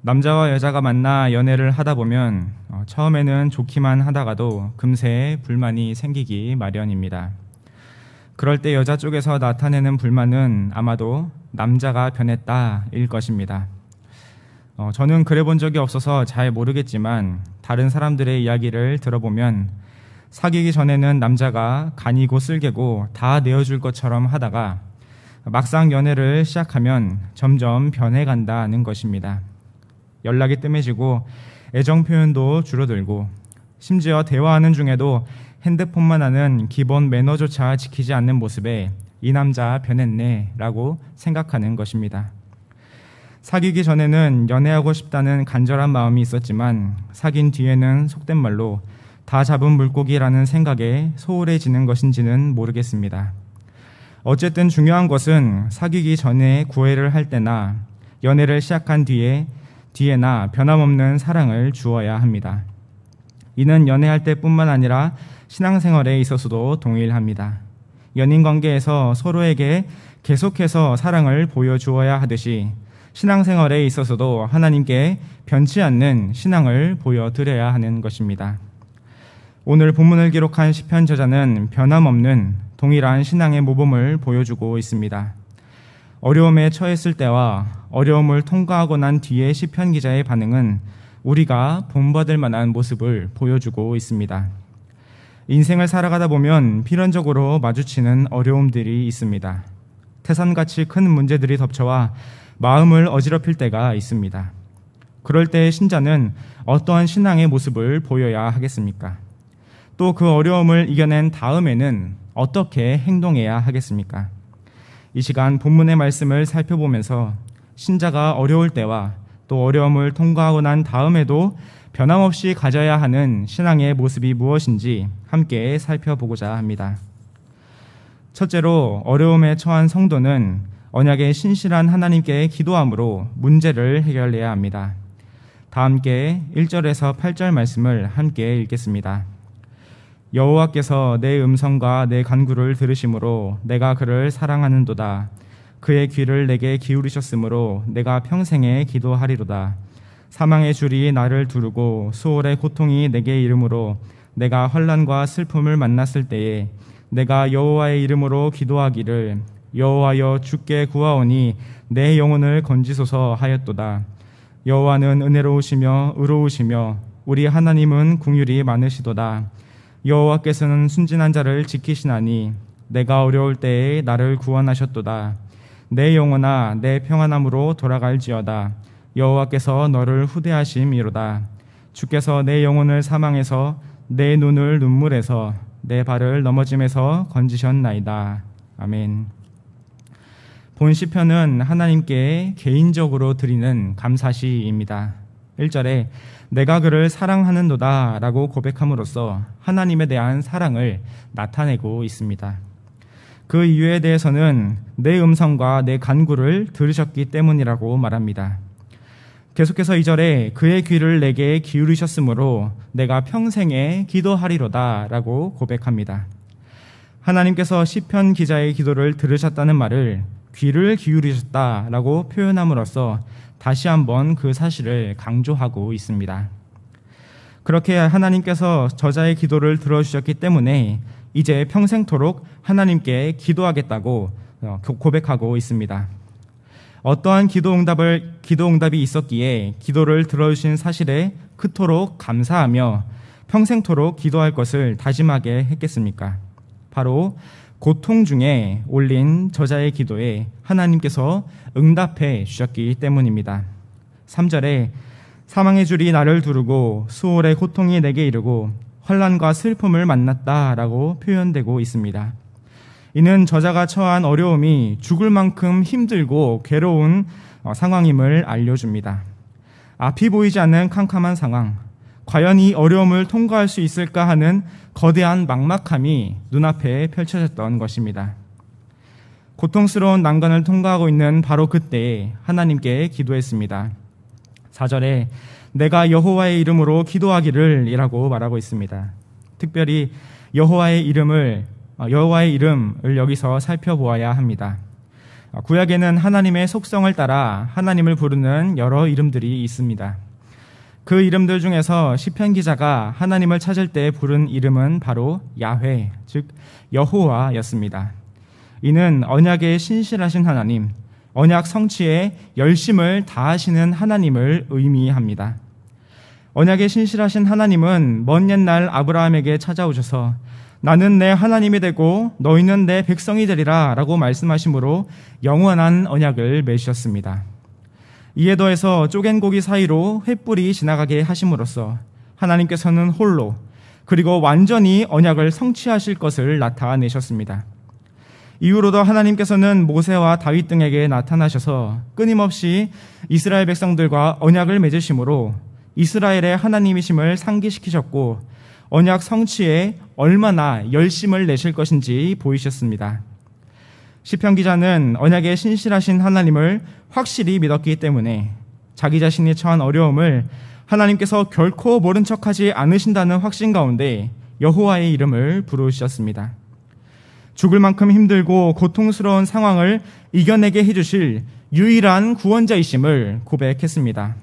남자와 여자가 만나 연애를 하다 보면 처음에는 좋기만 하다가도 금세 불만이 생기기 마련입니다. 그럴 때 여자 쪽에서 나타내는 불만은 아마도 남자가 변했다일 것입니다. 저는 그래 본 적이 없어서 잘 모르겠지만 다른 사람들의 이야기를 들어보면 사귀기 전에는 남자가 간이고 쓸개고 다 내어줄 것처럼 하다가 막상 연애를 시작하면 점점 변해간다는 것입니다. 연락이 뜸해지고 애정 표현도 줄어들고 심지어 대화하는 중에도 핸드폰만 하는 기본 매너조차 지키지 않는 모습에 이 남자 변했네 라고 생각하는 것입니다. 사귀기 전에는 연애하고 싶다는 간절한 마음이 있었지만 사귄 뒤에는 속된 말로 다 잡은 물고기라는 생각에 소홀해지는 것인지는 모르겠습니다. 어쨌든 중요한 것은 사귀기 전에 구애를 할 때나 연애를 시작한 뒤에나 변함없는 사랑을 주어야 합니다. 이는 연애할 때뿐만 아니라 신앙생활에 있어서도 동일합니다. 연인 관계에서 서로에게 계속해서 사랑을 보여주어야 하듯이 신앙생활에 있어서도 하나님께 변치 않는 신앙을 보여드려야 하는 것입니다. 오늘 본문을 기록한 시편 저자는 변함없는 동일한 신앙의 모범을 보여주고 있습니다. 어려움에 처했을 때와 어려움을 통과하고 난 뒤의 시편 기자의 반응은 우리가 본받을 만한 모습을 보여주고 있습니다. 인생을 살아가다 보면 필연적으로 마주치는 어려움들이 있습니다. 태산같이 큰 문제들이 덮쳐와 마음을 어지럽힐 때가 있습니다. 그럴 때 신자는 어떠한 신앙의 모습을 보여야 하겠습니까? 또 그 어려움을 이겨낸 다음에는 어떻게 행동해야 하겠습니까? 이 시간 본문의 말씀을 살펴보면서 신자가 어려울 때와 또 어려움을 통과하고 난 다음에도 변함없이 가져야 하는 신앙의 모습이 무엇인지 함께 살펴보고자 합니다. 첫째로 어려움에 처한 성도는 언약의 신실한 하나님께 기도함으로 문제를 해결해야 합니다. 다 함께 1절에서 8절 말씀을 함께 읽겠습니다. 여호와께서 내 음성과 내 간구를 들으심으로 내가 그를 사랑하는도다. 그의 귀를 내게 기울이셨으므로 내가 평생에 기도하리로다. 사망의 줄이 나를 두르고 수월의 고통이 내게 이름으로 내가 환난과 슬픔을 만났을 때에 내가 여호와의 이름으로 기도하기를 여호와여 주께 구하오니 내 영혼을 건지소서 하였도다. 여호와는 은혜로우시며 의로우시며 우리 하나님은 긍휼이 많으시도다. 여호와께서는 순진한 자를 지키시나니 내가 어려울 때에 나를 구원하셨도다. 내 영혼아 내 평안함으로 돌아갈지어다. 여호와께서 너를 후대하심이로다. 주께서 내 영혼을 사망에서 내 눈을 눈물에서 내 발을 넘어짐에서 건지셨나이다. 아멘. 본 시편은 하나님께 개인적으로 드리는 감사시입니다. 1절에 내가 그를 사랑하는도다 라고 고백함으로써 하나님에 대한 사랑을 나타내고 있습니다. 그 이유에 대해서는 내 음성과 내 간구를 들으셨기 때문이라고 말합니다. 계속해서 2절에 그의 귀를 내게 기울이셨으므로 내가 평생에 기도하리로다 라고 고백합니다. 하나님께서 시편 기자의 기도를 들으셨다는 말을 귀를 기울이셨다 라고 표현함으로써 다시 한번 그 사실을 강조하고 있습니다. 그렇게 하나님께서 저자의 기도를 들어주셨기 때문에 이제 평생토록 하나님께 기도하겠다고 고백하고 있습니다. 어떠한 기도응답이 있었기에 기도를 들어주신 사실에 그토록 감사하며 평생토록 기도할 것을 다짐하게 했겠습니까? 바로 고통 중에 올린 저자의 기도에 하나님께서 응답해 주셨기 때문입니다. 3절에 사망의 줄이 나를 두르고 수월의 고통이 내게 이르고 환난과 슬픔을 만났다라고 표현되고 있습니다. 이는 저자가 처한 어려움이 죽을 만큼 힘들고 괴로운 상황임을 알려줍니다. 앞이 보이지 않는 캄캄한 상황, 과연 이 어려움을 통과할 수 있을까 하는 거대한 막막함이 눈앞에 펼쳐졌던 것입니다. 고통스러운 난관을 통과하고 있는 바로 그때에 하나님께 기도했습니다. 4절에 내가 여호와의 이름으로 기도하기를 이라고 말하고 있습니다. 특별히 여호와의 이름을 여기서 살펴보아야 합니다. 구약에는 하나님의 속성을 따라 하나님을 부르는 여러 이름들이 있습니다. 그 이름들 중에서 시편 기자가 하나님을 찾을 때 부른 이름은 바로 야훼, 즉 여호와였습니다. 이는 언약의 신실하신 하나님, 언약 성취에 열심을 다하시는 하나님을 의미합니다. 언약의 신실하신 하나님은 먼 옛날 아브라함에게 찾아오셔서 나는 내 하나님이 되고 너희는 내 백성이 되리라 라고 말씀하심으로 영원한 언약을 맺으셨습니다. 이에 더해서 쪼갠 고기 사이로 횃불이 지나가게 하심으로써 하나님께서는 홀로 그리고 완전히 언약을 성취하실 것을 나타내셨습니다. 이후로도 하나님께서는 모세와 다윗 등에게 나타나셔서 끊임없이 이스라엘 백성들과 언약을 맺으심으로 이스라엘의 하나님이심을 상기시키셨고 언약 성취에 얼마나 열심을 내실 것인지 보이셨습니다. 시편 기자는 언약의 신실하신 하나님을 확실히 믿었기 때문에 자기 자신이 처한 어려움을 하나님께서 결코 모른 척하지 않으신다는 확신 가운데 여호와의 이름을 부르셨습니다. 죽을 만큼 힘들고 고통스러운 상황을 이겨내게 해주실 유일한 구원자이심을 고백했습니다.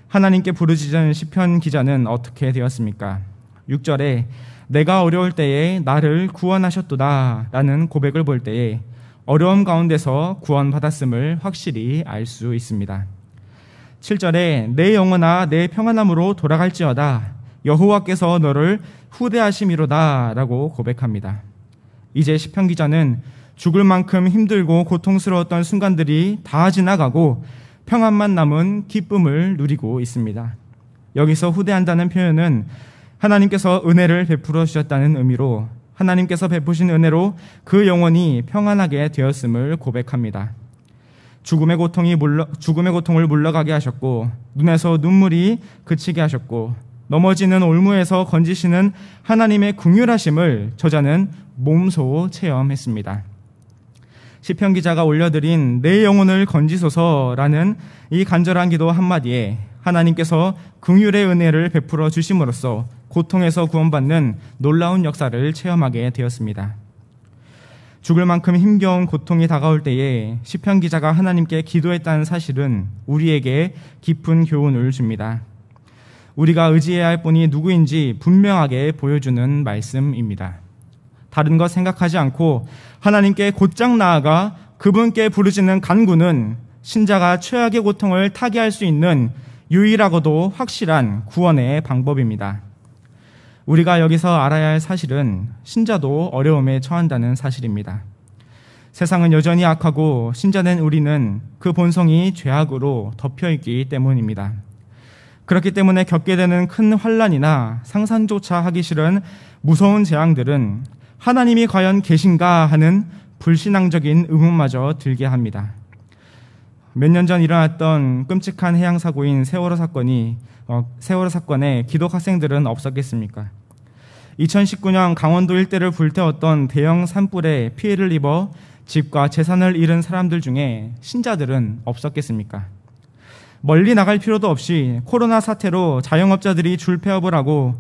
하나님께 부르짖은 시편 기자는 어떻게 되었습니까? 6절에 내가 어려울 때에 나를 구원하셨도다 라는 고백을 볼 때에 어려움 가운데서 구원받았음을 확실히 알 수 있습니다. 7절에 내 영혼아 내 평안함으로 돌아갈지어다 여호와께서 너를 후대하심이로다 라고 고백합니다. 이제 시편 기자는 죽을 만큼 힘들고 고통스러웠던 순간들이 다 지나가고 평안만 남은 기쁨을 누리고 있습니다. 여기서 후대한다는 표현은 하나님께서 은혜를 베풀어 주셨다는 의미로 하나님께서 베푸신 은혜로 그 영혼이 평안하게 되었음을 고백합니다. 죽음의 고통을 물러가게 하셨고 눈에서 눈물이 그치게 하셨고 넘어지는 올무에서 건지시는 하나님의 긍휼하심을 저자는 몸소 체험했습니다. 시편 기자가 올려드린 내 영혼을 건지소서라는 이 간절한 기도 한마디에 하나님께서 긍휼의 은혜를 베풀어 주심으로써 고통에서 구원받는 놀라운 역사를 체험하게 되었습니다. 죽을 만큼 힘겨운 고통이 다가올 때에 시편 기자가 하나님께 기도했다는 사실은 우리에게 깊은 교훈을 줍니다. 우리가 의지해야 할 분이 누구인지 분명하게 보여주는 말씀입니다. 다른 것 생각하지 않고 하나님께 곧장 나아가 그분께 부르짖는 간구는 신자가 최악의 고통을 타개할 수 있는 유일하고도 확실한 구원의 방법입니다. 우리가 여기서 알아야 할 사실은 신자도 어려움에 처한다는 사실입니다. 세상은 여전히 악하고 신자된 우리는 그 본성이 죄악으로 덮여있기 때문입니다. 그렇기 때문에 겪게 되는 큰 환난이나 상상조차 하기 싫은 무서운 재앙들은 하나님이 과연 계신가 하는 불신앙적인 의문마저 들게 합니다. 몇 년 전 일어났던 끔찍한 해양 사고인 세월호 사건에 기독 학생들은 없었겠습니까? 2019년 강원도 일대를 불태웠던 대형 산불에 피해를 입어 집과 재산을 잃은 사람들 중에 신자들은 없었겠습니까? 멀리 나갈 필요도 없이 코로나 사태로 자영업자들이 줄폐업을 하고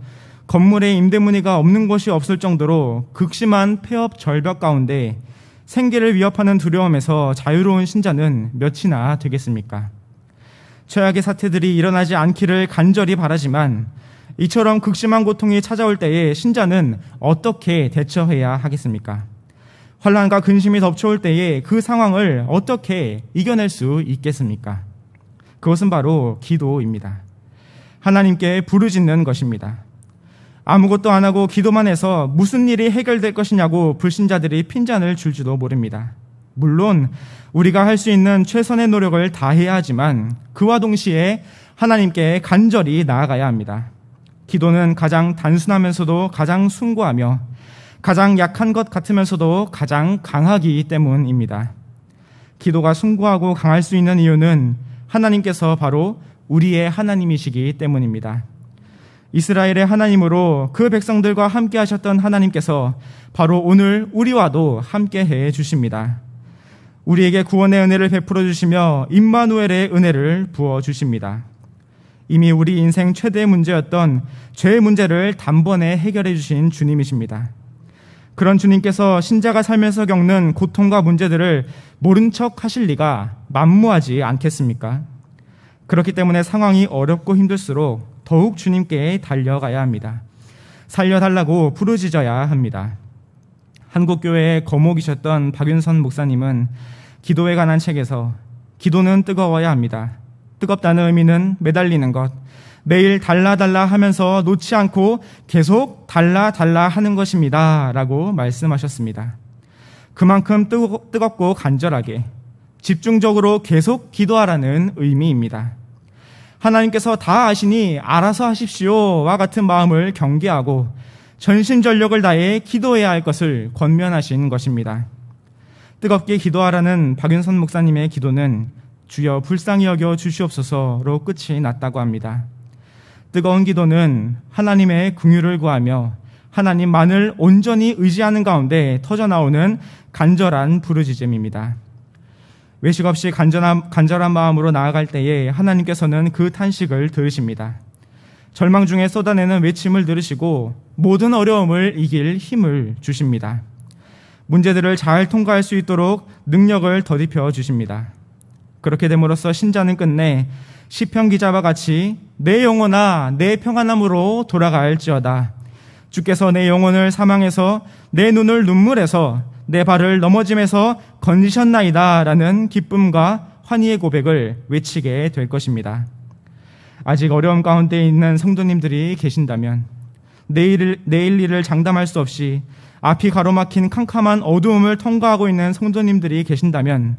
건물에 임대 문의가 없는 곳이 없을 정도로 극심한 폐업 절벽 가운데 생계를 위협하는 두려움에서 자유로운 신자는 몇이나 되겠습니까? 최악의 사태들이 일어나지 않기를 간절히 바라지만 이처럼 극심한 고통이 찾아올 때에 신자는 어떻게 대처해야 하겠습니까? 환난과 근심이 덮쳐올 때에 그 상황을 어떻게 이겨낼 수 있겠습니까? 그것은 바로 기도입니다. 하나님께 부르짖는 것입니다. 아무것도 안 하고 기도만 해서 무슨 일이 해결될 것이냐고 불신자들이 핀잔을 줄지도 모릅니다. 물론 우리가 할 수 있는 최선의 노력을 다해야 하지만 그와 동시에 하나님께 간절히 나아가야 합니다. 기도는 가장 단순하면서도 가장 숭고하며 가장 약한 것 같으면서도 가장 강하기 때문입니다. 기도가 숭고하고 강할 수 있는 이유는 하나님께서 바로 우리의 하나님이시기 때문입니다. 이스라엘의 하나님으로 그 백성들과 함께 하셨던 하나님께서 바로 오늘 우리와도 함께 해 주십니다. 우리에게 구원의 은혜를 베풀어 주시며 임마누엘의 은혜를 부어 주십니다. 이미 우리 인생 최대의 문제였던 죄의 문제를 단번에 해결해 주신 주님이십니다. 그런 주님께서 신자가 살면서 겪는 고통과 문제들을 모른 척 하실 리가 만무하지 않겠습니까? 그렇기 때문에 상황이 어렵고 힘들수록 더욱 주님께 달려가야 합니다. 살려달라고 부르짖어야 합니다. 한국교회의 거목이셨던 박윤선 목사님은 기도에 관한 책에서 기도는 뜨거워야 합니다. 뜨겁다는 의미는 매달리는 것, 매일 달라달라 하면서 놓지 않고 계속 달라달라 하는 것입니다 라고 말씀하셨습니다. 그만큼 뜨겁고 간절하게 집중적으로 계속 기도하라는 의미입니다. 하나님께서 다 아시니 알아서 하십시오와 같은 마음을 경계하고 전심전력을 다해 기도해야 할 것을 권면하신 것입니다. 뜨겁게 기도하라는 박윤선 목사님의 기도는 주여 불쌍히 여겨 주시옵소서로 끝이 났다고 합니다. 뜨거운 기도는 하나님의 긍휼을 구하며 하나님만을 온전히 의지하는 가운데 터져나오는 간절한 부르짖음입니다. 외식 없이 간절한 마음으로 나아갈 때에 하나님께서는 그 탄식을 들으십니다. 절망 중에 쏟아내는 외침을 들으시고 모든 어려움을 이길 힘을 주십니다. 문제들을 잘 통과할 수 있도록 능력을 더딥혀 주십니다. 그렇게 됨으로써 신자는 끝내 시편 기자와 같이 내 영혼아 내 평안함으로 돌아갈지어다. 주께서 내 영혼을 사망에서 내 눈을 눈물에서 내 발을 넘어짐에서 건지셨나이다 라는 기쁨과 환희의 고백을 외치게 될 것입니다. 아직 어려움 가운데 있는 성도님들이 계신다면 내일 일을 장담할 수 없이 앞이 가로막힌 캄캄한 어두움을 통과하고 있는 성도님들이 계신다면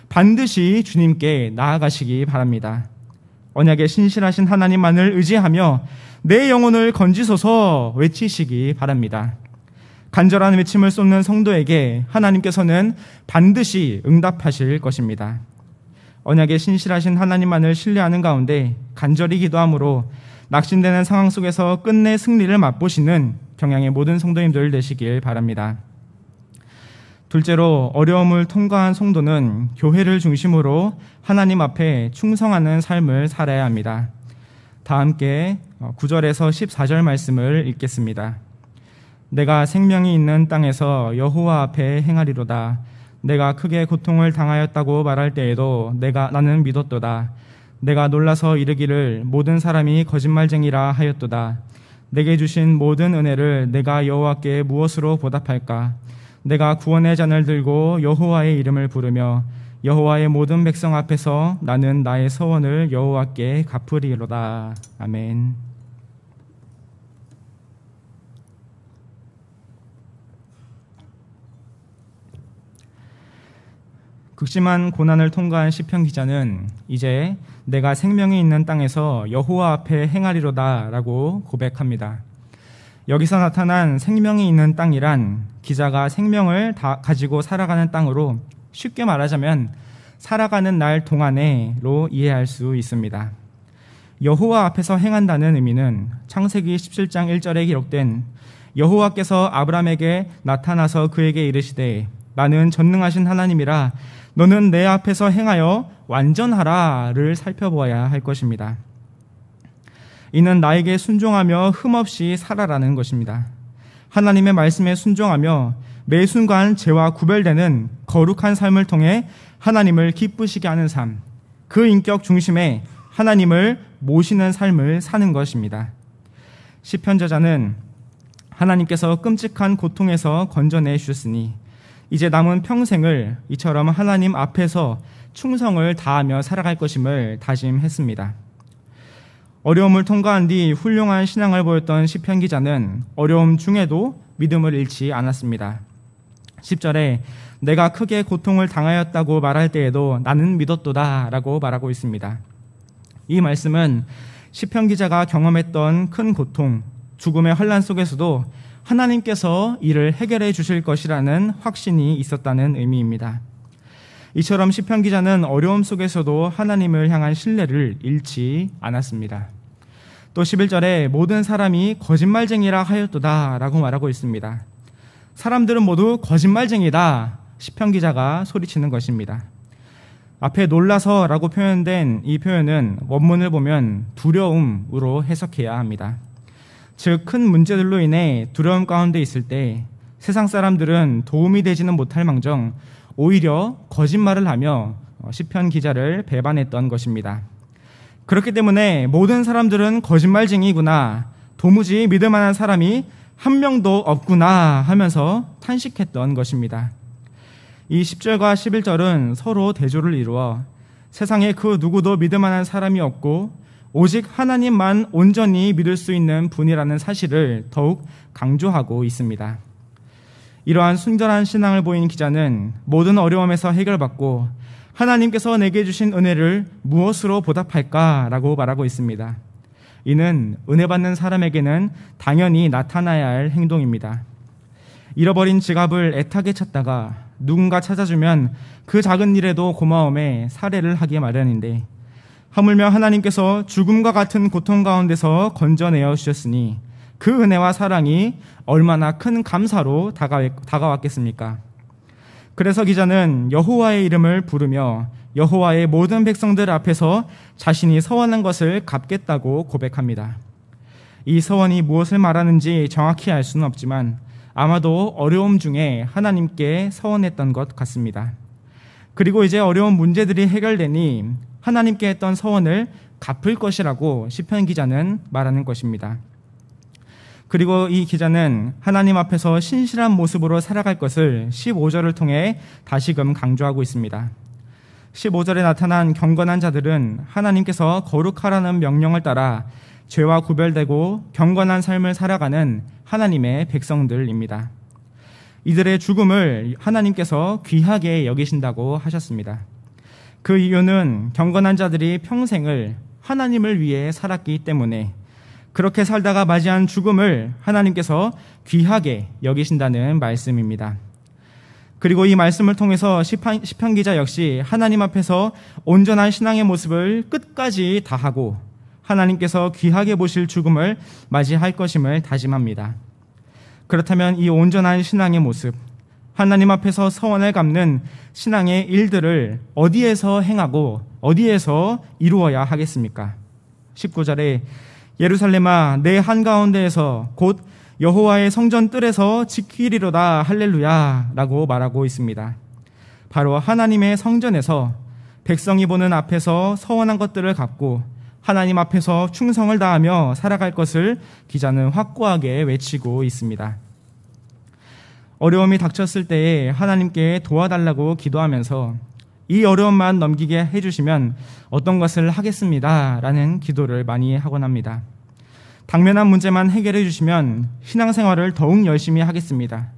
반드시 주님께 나아가시기 바랍니다. 언약에 신실하신 하나님만을 의지하며 내 영혼을 건지소서 외치시기 바랍니다. 간절한 외침을 쏟는 성도에게 하나님께서는 반드시 응답하실 것입니다. 언약에 신실하신 하나님만을 신뢰하는 가운데 간절히 기도함으로 낙심되는 상황 속에서 끝내 승리를 맛보시는 경양의 모든 성도님들 되시길 바랍니다. 둘째로 어려움을 통과한 성도는 교회를 중심으로 하나님 앞에 충성하는 삶을 살아야 합니다. 다 함께 9절에서 14절 말씀을 읽겠습니다. 내가 생명이 있는 땅에서 여호와 앞에 행하리로다. 내가 크게 고통을 당하였다고 말할 때에도 나는 믿었도다. 내가 놀라서 이르기를 모든 사람이 거짓말쟁이라 하였도다. 내게 주신 모든 은혜를 내가 여호와께 무엇으로 보답할까? 내가 구원의 잔을 들고 여호와의 이름을 부르며 여호와의 모든 백성 앞에서 나는 나의 서원을 여호와께 갚으리로다. 아멘. 극심한 고난을 통과한 시편 기자는 이제 내가 생명이 있는 땅에서 여호와 앞에 행하리로다 라고 고백합니다. 여기서 나타난 생명이 있는 땅이란 기자가 생명을 다 가지고 살아가는 땅으로 쉽게 말하자면 살아가는 날 동안에로 이해할 수 있습니다. 여호와 앞에서 행한다는 의미는 창세기 17장 1절에 기록된 여호와께서 아브라함에게 나타나서 그에게 이르시되 나는 전능하신 하나님이라 너는 내 앞에서 행하여 완전하라를 살펴보아야 할 것입니다. 이는 나에게 순종하며 흠없이 살아라는 것입니다. 하나님의 말씀에 순종하며 매 순간 죄와 구별되는 거룩한 삶을 통해 하나님을 기쁘시게 하는 삶, 그 인격 중심에 하나님을 모시는 삶을 사는 것입니다. 시편 저자는 하나님께서 끔찍한 고통에서 건져내 주셨으니 이제 남은 평생을 이처럼 하나님 앞에서 충성을 다하며 살아갈 것임을 다짐했습니다. 어려움을 통과한 뒤 훌륭한 신앙을 보였던 시편 기자는 어려움 중에도 믿음을 잃지 않았습니다. 10절에 내가 크게 고통을 당하였다고 말할 때에도 나는 믿었도다 라고 말하고 있습니다. 이 말씀은 시편 기자가 경험했던 큰 고통, 죽음의 환난 속에서도 하나님께서 이를 해결해 주실 것이라는 확신이 있었다는 의미입니다. 이처럼 시편 기자는 어려움 속에서도 하나님을 향한 신뢰를 잃지 않았습니다. 또 11절에 모든 사람이 거짓말쟁이라 하였도다 라고 말하고 있습니다. 사람들은 모두 거짓말쟁이다, 시편 기자가 소리치는 것입니다. 앞에 놀라서 라고 표현된 이 표현은 원문을 보면 두려움으로 해석해야 합니다. 즉 큰 문제들로 인해 두려움 가운데 있을 때 세상 사람들은 도움이 되지는 못할 망정 오히려 거짓말을 하며 시편 기자를 배반했던 것입니다. 그렇기 때문에 모든 사람들은 거짓말쟁이구나, 도무지 믿을 만한 사람이 한 명도 없구나 하면서 탄식했던 것입니다. 이 10절과 11절은 서로 대조를 이루어 세상에 그 누구도 믿을 만한 사람이 없고 오직 하나님만 온전히 믿을 수 있는 분이라는 사실을 더욱 강조하고 있습니다. 이러한 순결한 신앙을 보인 기자는 모든 어려움에서 해결받고 하나님께서 내게 주신 은혜를 무엇으로 보답할까라고 말하고 있습니다. 이는 은혜 받는 사람에게는 당연히 나타나야 할 행동입니다. 잃어버린 지갑을 애타게 찾다가 누군가 찾아주면 그 작은 일에도 고마움에 살해를 하기 마련인데, 하물며 하나님께서 죽음과 같은 고통 가운데서 건져내어 주셨으니 그 은혜와 사랑이 얼마나 큰 감사로 다가왔겠습니까? 그래서 기자는 여호와의 이름을 부르며 여호와의 모든 백성들 앞에서 자신이 서원한 것을 갚겠다고 고백합니다. 이 서원이 무엇을 말하는지 정확히 알 수는 없지만 아마도 어려움 중에 하나님께 서원했던 것 같습니다. 그리고 이제 어려운 문제들이 해결되니 하나님께 했던 서원을 갚을 것이라고 시편 기자는 말하는 것입니다. 그리고 이 기자는 하나님 앞에서 신실한 모습으로 살아갈 것을 15절을 통해 다시금 강조하고 있습니다. 15절에 나타난 경건한 자들은 하나님께서 거룩하라는 명령을 따라 죄와 구별되고 경건한 삶을 살아가는 하나님의 백성들입니다. 이들의 죽음을 하나님께서 귀하게 여기신다고 하셨습니다. 그 이유는 경건한 자들이 평생을 하나님을 위해 살았기 때문에 그렇게 살다가 맞이한 죽음을 하나님께서 귀하게 여기신다는 말씀입니다. 그리고 이 말씀을 통해서 시편 기자 역시 하나님 앞에서 온전한 신앙의 모습을 끝까지 다하고 하나님께서 귀하게 보실 죽음을 맞이할 것임을 다짐합니다. 그렇다면 이 온전한 신앙의 모습, 하나님 앞에서 서원을 갚는 신앙의 일들을 어디에서 행하고 어디에서 이루어야 하겠습니까? 19절에 예루살렘아 내 한가운데에서 곧 여호와의 성전 뜰에서 지키리로다 할렐루야 라고 말하고 있습니다. 바로 하나님의 성전에서 백성이 보는 앞에서 서원한 것들을 갚고 하나님 앞에서 충성을 다하며 살아갈 것을 기자는 확고하게 외치고 있습니다. 어려움이 닥쳤을 때에 하나님께 도와달라고 기도하면서 이 어려움만 넘기게 해주시면 어떤 것을 하겠습니다 라는 기도를 많이 하곤 합니다. 당면한 문제만 해결해 주시면 신앙생활을 더욱 열심히 하겠습니다.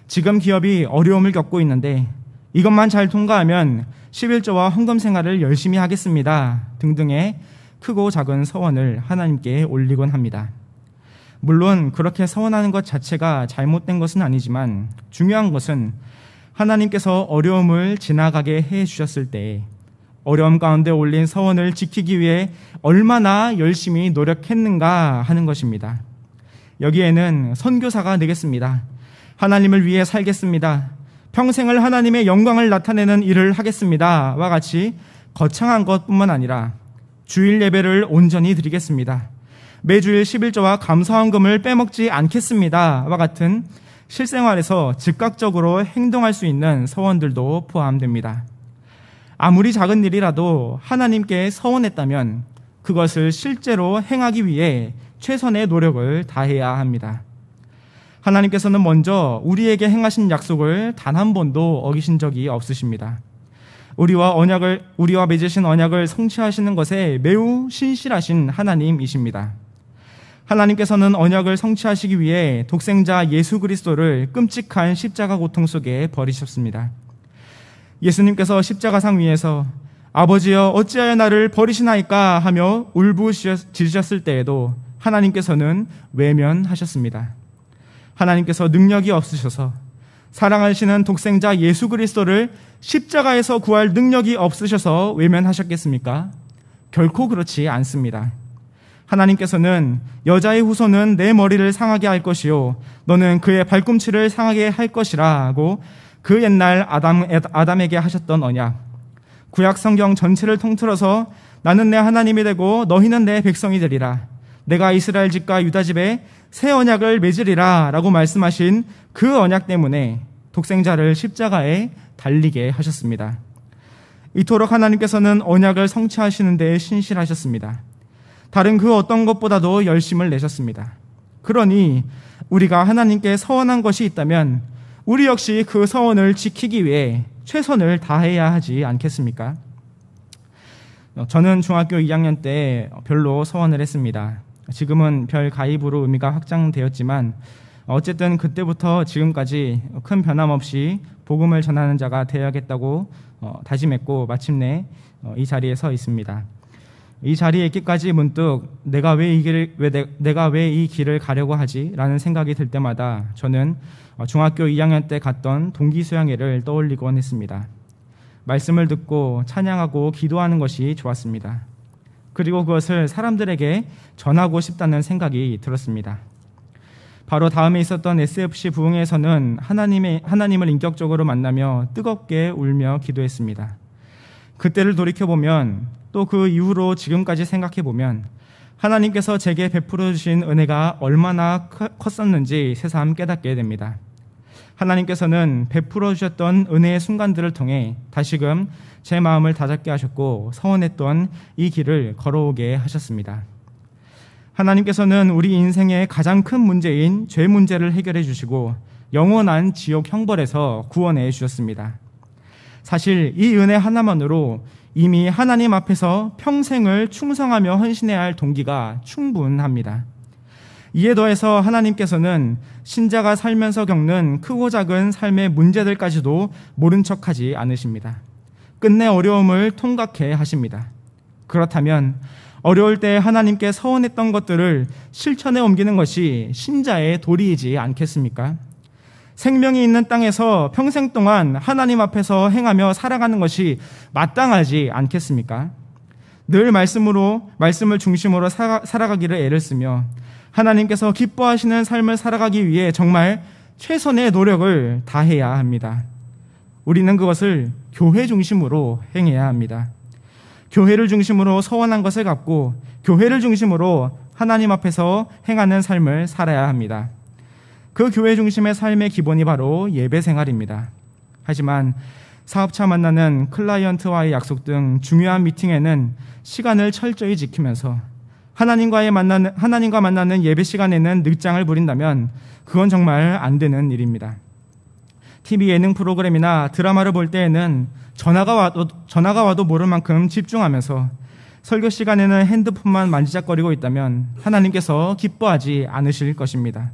지금 기업이 어려움을 겪고 있는데 이것만 잘 통과하면 11조와 헌금 생활을 열심히 하겠습니다 등등의 크고 작은 서원을 하나님께 올리곤 합니다. 물론 그렇게 서원하는 것 자체가 잘못된 것은 아니지만 중요한 것은 하나님께서 어려움을 지나가게 해주셨을 때 어려움 가운데 올린 서원을 지키기 위해 얼마나 열심히 노력했는가 하는 것입니다. 여기에는 선교사가 되겠습니다, 하나님을 위해 살겠습니다, 평생을 하나님의 영광을 나타내는 일을 하겠습니다 와 같이 거창한 것뿐만 아니라 주일 예배를 온전히 드리겠습니다, 매주일 11조와 감사헌금을 빼먹지 않겠습니다 와 같은 실생활에서 즉각적으로 행동할 수 있는 서원들도 포함됩니다. 아무리 작은 일이라도 하나님께 서원했다면 그것을 실제로 행하기 위해 최선의 노력을 다해야 합니다. 하나님께서는 먼저 우리에게 행하신 약속을 단 한 번도 어기신 적이 없으십니다. 우리와 맺으신 언약을 성취하시는 것에 매우 신실하신 하나님이십니다. 하나님께서는 언약을 성취하시기 위해 독생자 예수 그리스도를 끔찍한 십자가 고통 속에 버리셨습니다. 예수님께서 십자가상 위에서 아버지여 어찌하여 나를 버리시나이까 하며 울부짖으셨을 때에도 하나님께서는 외면하셨습니다. 하나님께서 능력이 없으셔서 사랑하시는 독생자 예수 그리스도를 십자가에서 구할 능력이 없으셔서 외면하셨겠습니까? 결코 그렇지 않습니다. 하나님께서는 여자의 후손은 내 머리를 상하게 할 것이요 너는 그의 발꿈치를 상하게 할 것이라고 그 옛날 아담에게 하셨던 언약, 구약 성경 전체를 통틀어서 나는 내 하나님이 되고 너희는 내 백성이 되리라, 내가 이스라엘 집과 유다 집에 새 언약을 맺으리라 라고 말씀하신 그 언약 때문에 독생자를 십자가에 달리게 하셨습니다. 이토록 하나님께서는 언약을 성취하시는 데에 신실하셨습니다. 다른 그 어떤 것보다도 열심을 내셨습니다. 그러니 우리가 하나님께 서원한 것이 있다면 우리 역시 그 서원을 지키기 위해 최선을 다해야 하지 않겠습니까? 저는 중학교 2학년 때 별로 서원을 했습니다. 지금은 별 가입으로 의미가 확장되었지만 어쨌든 그때부터 지금까지 큰 변함없이 복음을 전하는 자가 되어야겠다고 다짐했고 마침내 이 자리에 서 있습니다. 이 자리에 있기까지 문득 내가 왜 이 길을 가려고 하지? 라는 생각이 들 때마다 저는 중학교 2학년 때 갔던 동기 수양회를 떠올리곤 했습니다. 말씀을 듣고 찬양하고 기도하는 것이 좋았습니다. 그리고 그것을 사람들에게 전하고 싶다는 생각이 들었습니다. 바로 다음에 있었던 SFC 부흥회에서는 하나님을 인격적으로 만나며 뜨겁게 울며 기도했습니다. 그때를 돌이켜보면 또 그 이후로 지금까지 생각해보면 하나님께서 제게 베풀어 주신 은혜가 얼마나 컸었는지 새삼 깨닫게 됩니다. 하나님께서는 베풀어 주셨던 은혜의 순간들을 통해 다시금 제 마음을 다잡게 하셨고 서원했던 이 길을 걸어오게 하셨습니다. 하나님께서는 우리 인생의 가장 큰 문제인 죄 문제를 해결해 주시고 영원한 지옥 형벌에서 구원해 주셨습니다. 사실 이 은혜 하나만으로 이미 하나님 앞에서 평생을 충성하며 헌신해야 할 동기가 충분합니다. 이에 더해서 하나님께서는 신자가 살면서 겪는 크고 작은 삶의 문제들까지도 모른 척하지 않으십니다. 끝내 어려움을 통각해 하십니다. 그렇다면 어려울 때 하나님께 서원했던 것들을 실천에 옮기는 것이 신자의 도리이지 않겠습니까? 생명이 있는 땅에서 평생 동안 하나님 앞에서 행하며 살아가는 것이 마땅하지 않겠습니까? 늘 말씀을 중심으로 살아가기를 애를 쓰며 하나님께서 기뻐하시는 삶을 살아가기 위해 정말 최선의 노력을 다해야 합니다. 우리는 그것을 교회 중심으로 행해야 합니다. 교회를 중심으로 서원한 것을 갖고 교회를 중심으로 하나님 앞에서 행하는 삶을 살아야 합니다. 그 교회 중심의 삶의 기본이 바로 예배 생활입니다. 하지만 사업차 만나는 클라이언트와의 약속 등 중요한 미팅에는 시간을 철저히 지키면서 하나님과 만나는 예배 시간에는 늦장을 부린다면 그건 정말 안 되는 일입니다. TV 예능 프로그램이나 드라마를 볼 때에는 전화가 와도 모를 만큼 집중하면서 설교 시간에는 핸드폰만 만지작거리고 있다면 하나님께서 기뻐하지 않으실 것입니다.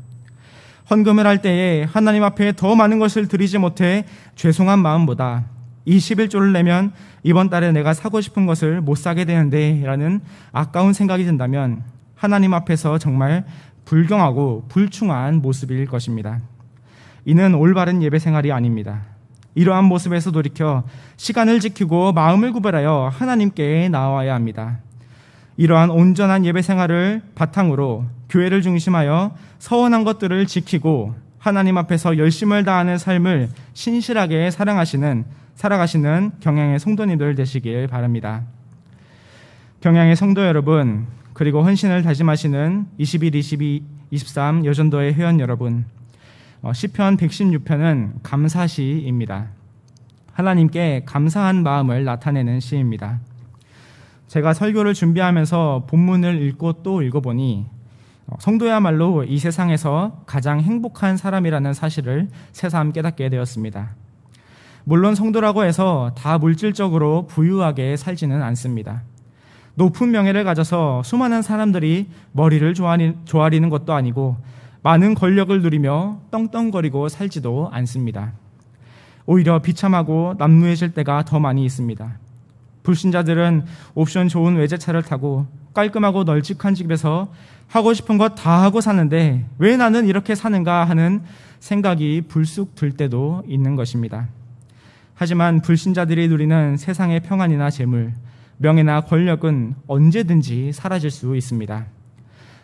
헌금을 할 때에 하나님 앞에 더 많은 것을 드리지 못해 죄송한 마음보다 이 11조를 내면 이번 달에 내가 사고 싶은 것을 못 사게 되는데 라는 아까운 생각이 든다면 하나님 앞에서 정말 불경하고 불충한 모습일 것입니다. 이는 올바른 예배 생활이 아닙니다. 이러한 모습에서 돌이켜 시간을 지키고 마음을 구별하여 하나님께 나와야 합니다. 이러한 온전한 예배 생활을 바탕으로 교회를 중심하여 서원한 것들을 지키고 하나님 앞에서 열심을 다하는 삶을 신실하게 살아가시는 경양의 성도님들 되시길 바랍니다. 경양의 성도 여러분, 그리고 헌신을 다짐하시는 21, 22, 23 여전도의 회원 여러분, 시편 116편은 감사시입니다. 하나님께 감사한 마음을 나타내는 시입니다. 제가 설교를 준비하면서 본문을 읽고 또 읽어보니 성도야말로 이 세상에서 가장 행복한 사람이라는 사실을 새삼 깨닫게 되었습니다. 물론 성도라고 해서 다 물질적으로 부유하게 살지는 않습니다. 높은 명예를 가져서 수많은 사람들이 머리를 조아리는 것도 아니고 많은 권력을 누리며 떵떵거리고 살지도 않습니다. 오히려 비참하고 남루해질 때가 더 많이 있습니다. 불신자들은 옵션 좋은 외제차를 타고 깔끔하고 널찍한 집에서 하고 싶은 것 다 하고 사는데 왜 나는 이렇게 사는가 하는 생각이 불쑥 들 때도 있는 것입니다. 하지만 불신자들이 누리는 세상의 평안이나 재물, 명예나 권력은 언제든지 사라질 수 있습니다.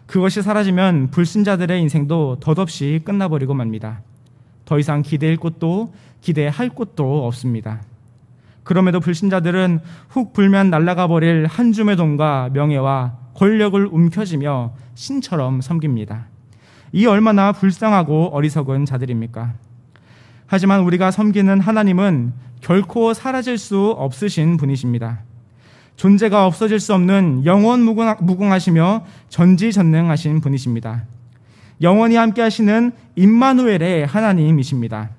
그것이 사라지면 불신자들의 인생도 덧없이 끝나버리고 맙니다. 더 이상 기대할 곳도 없습니다. 그럼에도 불신자들은 훅 불면 날아가 버릴 한 줌의 돈과 명예와 권력을 움켜쥐며 신처럼 섬깁니다. 이 얼마나 불쌍하고 어리석은 자들입니까? 하지만 우리가 섬기는 하나님은 결코 사라질 수 없으신 분이십니다. 존재가 없어질 수 없는 영원 무궁하시며 전지전능하신 분이십니다. 영원히 함께 하시는 임마누엘의 하나님이십니다.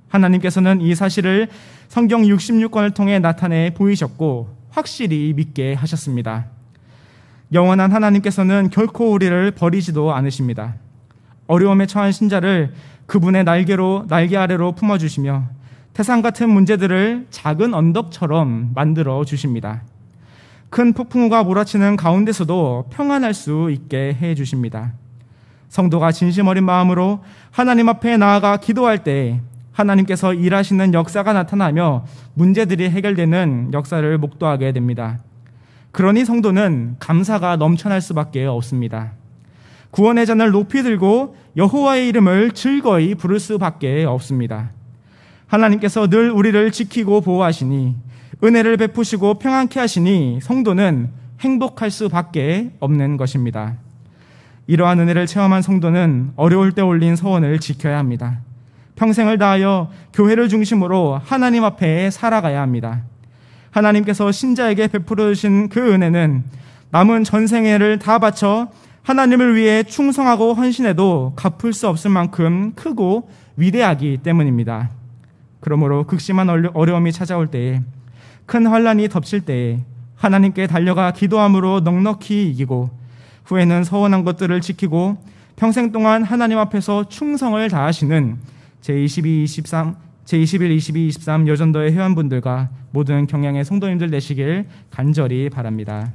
하나님께서는 이 사실을 성경 66권을 통해 나타내 보이셨고 확실히 믿게 하셨습니다. 영원한 하나님께서는 결코 우리를 버리지도 않으십니다. 어려움에 처한 신자를 그분의 날개 아래로 품어주시며 태산 같은 문제들을 작은 언덕처럼 만들어 주십니다. 큰 폭풍우가 몰아치는 가운데서도 평안할 수 있게 해 주십니다. 성도가 진심 어린 마음으로 하나님 앞에 나아가 기도할 때 하나님께서 일하시는 역사가 나타나며 문제들이 해결되는 역사를 목도하게 됩니다. 그러니 성도는 감사가 넘쳐날 수밖에 없습니다. 구원의 잔을 높이 들고 여호와의 이름을 즐거이 부를 수밖에 없습니다. 하나님께서 늘 우리를 지키고 보호하시니 은혜를 베푸시고 평안케 하시니 성도는 행복할 수밖에 없는 것입니다. 이러한 은혜를 체험한 성도는 어려울 때 올린 서원을 지켜야 합니다. 평생을 다하여 교회를 중심으로 하나님 앞에 살아가야 합니다. 하나님께서 신자에게 베풀어 주신 그 은혜는 남은 전생애를 다 바쳐 하나님을 위해 충성하고 헌신해도 갚을 수 없을 만큼 크고 위대하기 때문입니다. 그러므로 극심한 어려움이 찾아올 때에, 큰 환난이 덮칠 때에 하나님께 달려가 기도함으로 넉넉히 이기고 후에는 서원한 것들을 지키고 평생 동안 하나님 앞에서 충성을 다하시는 제21, 22, 23 여전도의 회원분들과 모든 경양의 성도님들 되시길 간절히 바랍니다.